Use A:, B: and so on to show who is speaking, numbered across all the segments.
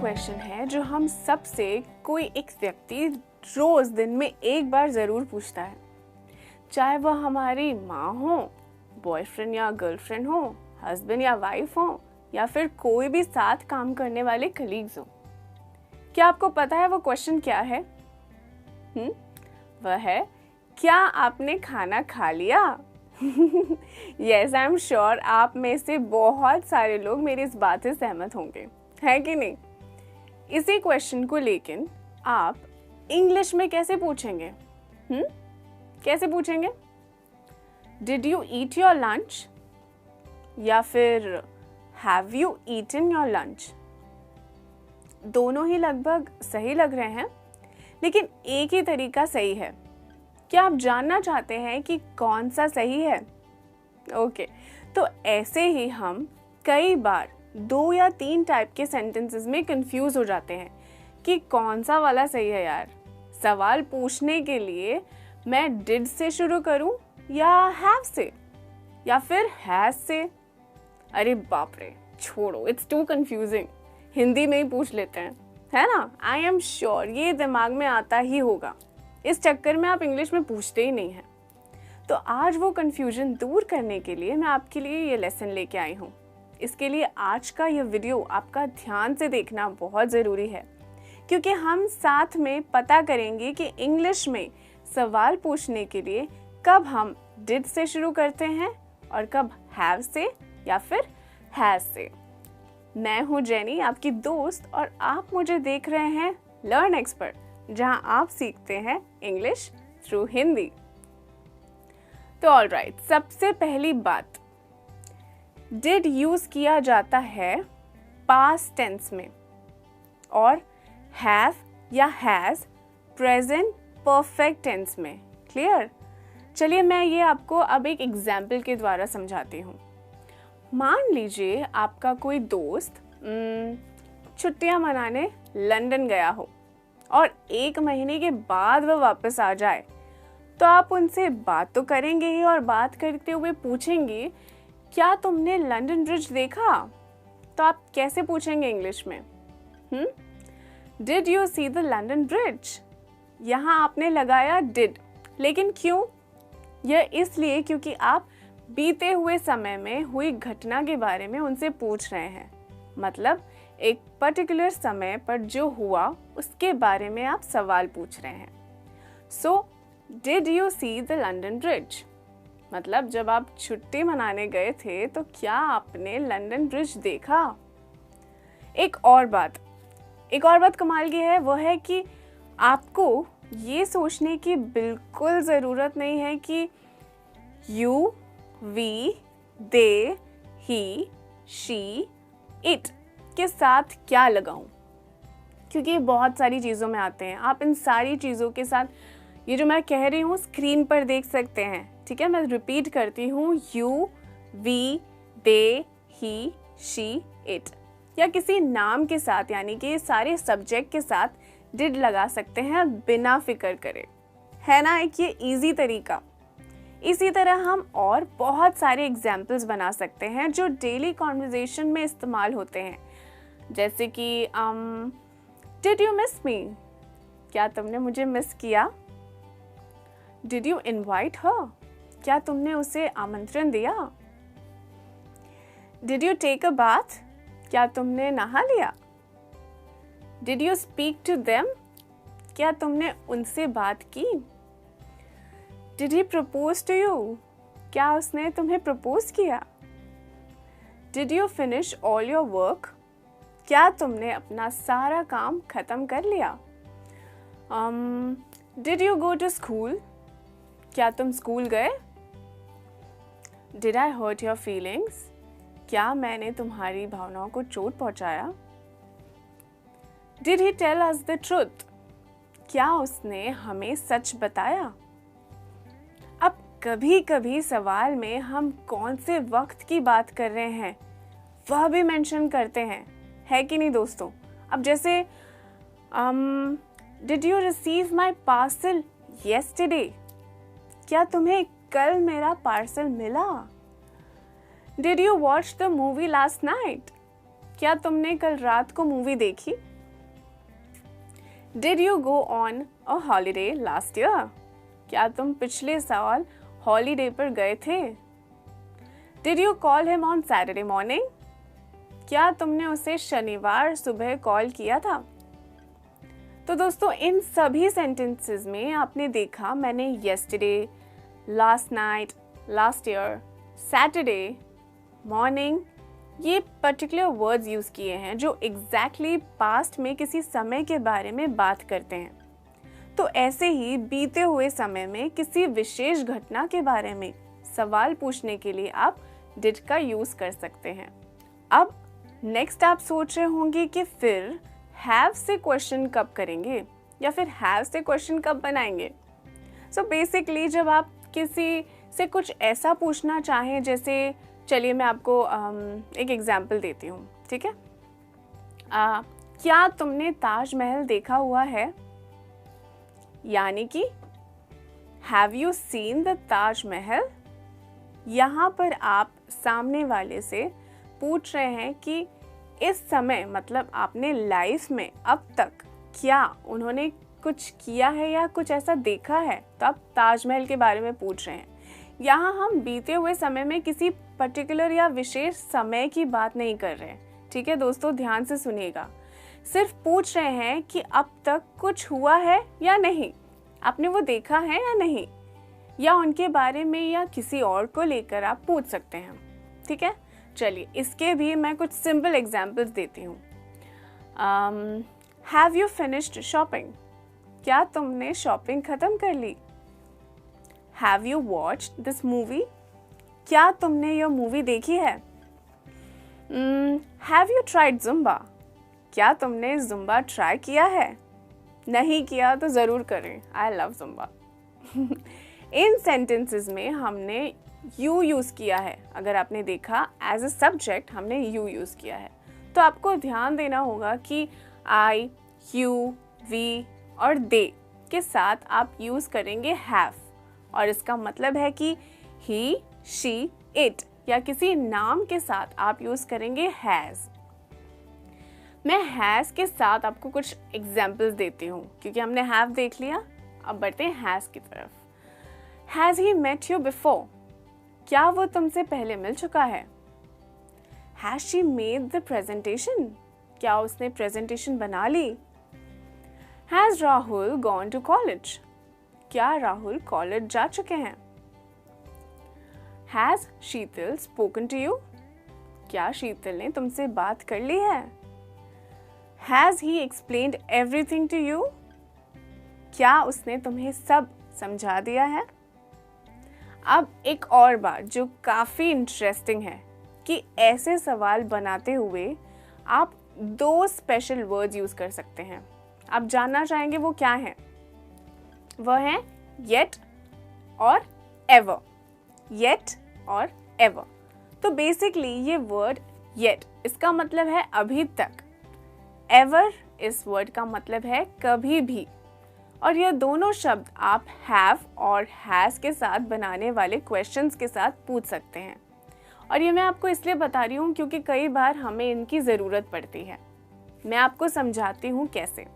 A: Question है जो हम सबसे कोई एक व्यक्ति रोज दिन में एक बार जरूर पूछता है, चाहे वह हमारी माँ हो, बॉयफ्रेंड या गर्लफ्रेंड हो, हस्बैंड या वाइफ हो, या फिर कोई भी साथ काम करने वाले कलीग्स हो। क्या आपको पता है वो क्वेश्चन क्या है? वह है, क्या आपने खाना खा लिया? यस, आई एम श्योर आप में से बहुत सारे लोग मेरी इस बात से सहमत होंगे, है कि नहीं? इसी क्वेश्चन को लेकिन आप इंग्लिश में कैसे पूछेंगे? कैसे पूछेंगे? Did you eat your lunch, या फिर have you eaten your lunch? दोनों ही लगभग सही लग रहे हैं, लेकिन एक ही तरीका सही है। क्या आप जानना चाहते हैं कि कौन सा सही है? ओके, तो ऐसे ही हम कई बार 2 या 3 टाइप के सेंटेंसेस में कंफ्यूज हो जाते हैं कि कौन सा वाला सही है यार। सवाल पूछने के लिए मैं डिड से शुरू करूं या हैव से या फिर हैज से? अरे बाप रे, छोड़ो, इट्स टू कंफ्यूजिंग। हिंदी में ही पूछ लेते हैं, है ना? आई एम श्योर ये दिमाग में आता ही होगा, इस चक्कर में आप इंग्लिश में पूछते ही नहीं हैं। तो आज वो कंफ्यूजन दूर करने के लिए मैं आपके लिए ये लेसन लेके आई हूँ। इसके लिए आज का ये वीडियो आपका ध्यान से देखना बहुत ज़रूरी है, क्योंकि हम साथ में पता करेंगे कि इंग्लिश में सवाल पूछने के लिए कब हम डिड से शुरू करते हैं और कब हैव से या फिर हैज से। मैं हूँ जेनी, आपकी दोस्त, और आप मुझे देख रहे हैं लर्न एक्सपर्ट, जहां आप सीखते हैं इंग्लिश थ्रू हिंदी। तो ऑलराइट, सबसे पहली बात, डिड यूज किया जाता है पास्ट टेंस में और हैव या हैज प्रेजेंट परफेक्ट टेंस में। क्लियर? चलिए मैं ये आपको अब एक एग्जाम्पल के द्वारा समझाती हूँ। मान लीजिए आपका कोई दोस्त छुट्टियां मनाने लंदन गया हो और 1 महीने के बाद वह वापस आ जाए, तो आप उनसे बात तो करेंगे ही, और बात करते हुए पूछेंगे, क्या तुमने लंदन ब्रिज देखा? तो आप कैसे पूछेंगे इंग्लिश में? Did you see the London bridge? यहाँ आपने लगाया डिड, लेकिन क्यों? यह इसलिए क्योंकि आप बीते हुए समय में हुई घटना के बारे में उनसे पूछ रहे हैं। मतलब एक पर्टिकुलर समय पर जो हुआ उसके बारे में आप सवाल पूछ रहे हैं। So did you see the London bridge? मतलब जब आप छुट्टी मनाने गए थे तो क्या आपने लंदन ब्रिज देखा? एक और बात कमाल की है, वो है कि आपको ये सोचने की बिल्कुल ज़रूरत नहीं है कि you, we, they, he, she, it के साथ क्या लगाऊं, क्योंकि ये बहुत सारी चीज़ों में आते हैं। आप इन सारी चीज़ों के साथ ये जो मैं कह रही हूँ स्क्रीन पर देख सकते हैं। ठीक है, मैं रिपीट करती हूँ, you, we, they, he, she, it, या किसी नाम के साथ, यानी कि सारे सब्जेक्ट के साथ डिड लगा सकते हैं बिना फिक्र करे, है ना? एक ये इजी तरीका। इसी तरह हम और बहुत सारे एग्जाम्पल्स बना सकते हैं जो डेली कॉन्वर्जेशन में इस्तेमाल होते हैं, जैसे कि डिड यू मिस मी? क्या तुमने मुझे मिस किया? Did you invite her? क्या तुमने उसे आमंत्रण दिया? Did you take a bath? क्या तुमने नहा लिया? Did you speak to them? क्या तुमने उनसे बात की? Did he propose to you? क्या उसने तुम्हें प्रपोज किया? Did you finish all your work? क्या तुमने अपना सारा काम खत्म कर लिया? Did you go to school? क्या तुम स्कूल गए? Did I hurt your feelings? क्या मैंने तुम्हारी भावनाओं को चोट पहुंचाया? Did he tell us the truth? क्या उसने हमें सच बताया? अब कभी कभी सवाल में हम कौन से वक्त की बात कर रहे हैं वह भी मेंशन करते हैं, है कि नहीं दोस्तों? अब जैसे did you receive my parcel yesterday? क्या तुम्हें कल मेरा पार्सल मिला? Did you watch the movie last night? क्या तुमने कल रात को मूवी देखी? Did you go on a holiday last year? क्या तुम पिछले साल हॉलीडे पर गए थे? Did you call him on Saturday morning? क्या तुमने उसे शनिवार सुबह कॉल किया था? तो दोस्तों, इन सभी सेंटेंसेस में आपने देखा मैंने yesterday, last night, last year, Saturday, morning, ये पर्टिकुलर वर्ड्स यूज किए हैं जो एग्जैक्टली पास्ट में किसी समय के बारे में बात करते हैं। तो ऐसे ही बीते हुए समय में किसी विशेष घटना के बारे में सवाल पूछने के लिए आप डिड का यूज कर सकते हैं। अब नेक्स्ट आप सोच रहे होंगे कि फिर हैव से क्वेश्चन कब करेंगे या फिर हैव से क्वेश्चन कब बनाएंगे। सो बेसिकली जब आप किसी से कुछ ऐसा पूछना चाहें, जैसे चलिए मैं आपको एक एग्जाम्पल देती हूँ, ठीक है। क्या तुमने ताजमहल देखा हुआ है? यानी कि have you seen the Taj Mahal? यहाँ पर आप सामने वाले से पूछ रहे हैं कि इस समय मतलब आपने लाइफ में अब तक क्या उन्होंने कुछ किया है या कुछ ऐसा देखा है, तो आप ताजमहल के बारे में पूछ रहे हैं। यहाँ हम बीते हुए समय में किसी पर्टिकुलर या विशेष समय की बात नहीं कर रहे हैं, ठीक है दोस्तों, ध्यान से सुनिएगा। सिर्फ पूछ रहे हैं कि अब तक कुछ हुआ है या नहीं, आपने वो देखा है या नहीं, या उनके बारे में या किसी और को लेकर आप पूछ सकते हैं, ठीक है। चलिए इसके भी मैं कुछ सिंपल एग्जाम्पल्स देती हूँ। Have you finished shopping? क्या तुमने शॉपिंग खत्म कर ली? Have you watched this movie? क्या तुमने यह मूवी देखी है? Have you tried Zumba? क्या तुमने जुम्बा ट्राई किया है? नहीं किया तो ज़रूर करें, I love Zumba. In sentences में हमने यू यूज़ किया है। अगर आपने देखा एज अ सब्जेक्ट हमने यू यूज़ किया है, तो आपको ध्यान देना होगा कि आई, यू, वी और दे के साथ आप यूज़ करेंगे हैव, और इसका मतलब है कि ही, शी, इट या किसी नाम के साथ आप यूज़ करेंगे हैज़। मैं हैज़ के साथ आपको कुछ एग्जाम्पल्स देती हूँ, क्योंकि हमने हैव देख लिया, अब बढ़ते हैं हैज़ की तरफ। Has he met you before? क्या वो तुमसे पहले मिल चुका है? Has she made the presentation? क्या उसने प्रेजेंटेशन बना ली? Has Rahul gone to college? क्या राहुल कॉलेज जा चुके हैं? Has Sheetal spoken to you? क्या शीतल ने तुमसे बात कर ली है? Has he explained everything to you? क्या उसने तुम्हें सब समझा दिया है? अब एक और बात जो काफ़ी इंटरेस्टिंग है कि ऐसे सवाल बनाते हुए आप दो स्पेशल वर्ड्स यूज़ कर सकते हैं। आप जानना चाहेंगे वो क्या है? वह है येट और एवर। येट और एवर। तो बेसिकली ये वर्ड येट, इसका मतलब है अभी तक। एवर इस वर्ड का मतलब है कभी भी। और ये दोनों शब्द आप हैव और हैज के साथ बनाने वाले क्वेश्चंस के साथ पूछ सकते हैं। और ये मैं आपको इसलिए बता रही हूँ क्योंकि कई बार हमें इनकी ज़रूरत पड़ती है। मैं आपको समझाती हूँ कैसे।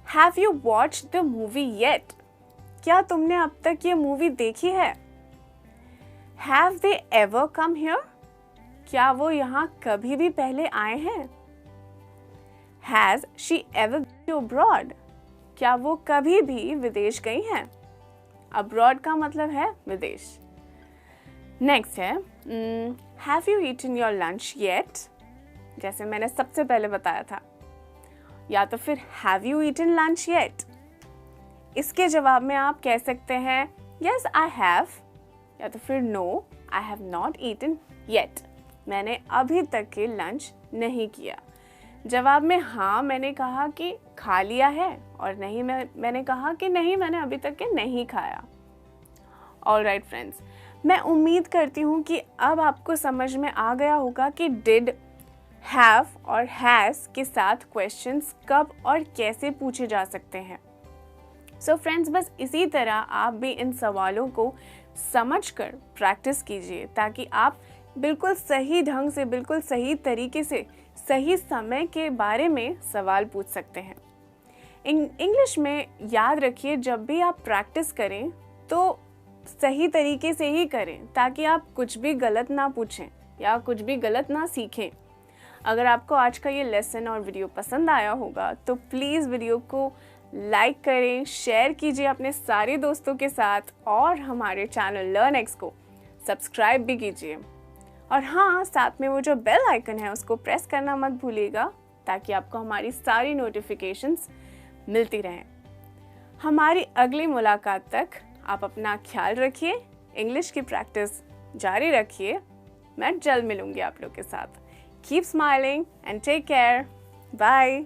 A: Have you watched the movie yet? क्या तुमने अब तक ये मूवी देखी है? Have they ever come here? क्या वो यहाँ कभी भी पहले आए हैं? Has she ever been abroad? क्या वो कभी भी विदेश गई हैं? अब्रॉड का मतलब है विदेश। नेक्स्ट है have you eaten your lunch yet? जैसे मैंने सबसे पहले बताया था, या तो फिर have you eaten lunch yet? इसके जवाब में आप कह सकते हैं यस आई हैव, या तो फिर no I have not eaten yet, मैंने अभी तक के लंच नहीं किया। जवाब में हाँ मैंने कहा कि खा लिया है, और नहीं मैंने कहा कि नहीं मैंने अभी तक के नहीं खाया। ऑलराइट फ्रेंड्स, मैं उम्मीद करती हूँ कि अब आपको समझ में आ गया होगा कि डिड, हैव और हैज़ के साथ क्वेश्चंस कब और कैसे पूछे जा सकते हैं। सो फ्रेंड्स, बस इसी तरह आप भी इन सवालों को समझकर प्रैक्टिस कीजिए ताकि आप बिल्कुल सही ढंग से, बिल्कुल सही तरीके से, सही समय के बारे में सवाल पूछ सकते हैं। इंग्लिश में याद रखिए, जब भी आप प्रैक्टिस करें तो सही तरीके से ही करें, ताकि आप कुछ भी गलत ना पूछें या कुछ भी गलत ना सीखें। अगर आपको आज का ये लेसन और वीडियो पसंद आया होगा तो प्लीज़ वीडियो को लाइक करें, शेयर कीजिए अपने सारे दोस्तों के साथ और हमारे चैनल लर्न एक्स को सब्सक्राइब भी कीजिए। और हाँ, साथ में वो जो बेल आइकन है उसको प्रेस करना मत भूलिएगा, ताकि आपको हमारी सारी नोटिफिकेशंस मिलती रहें। हमारी अगली मुलाकात तक आप अपना ख्याल रखिए, इंग्लिश की प्रैक्टिस जारी रखिए। मैं जल्द मिलूंगी आप लोग के साथ। Keep smiling and take care. Bye.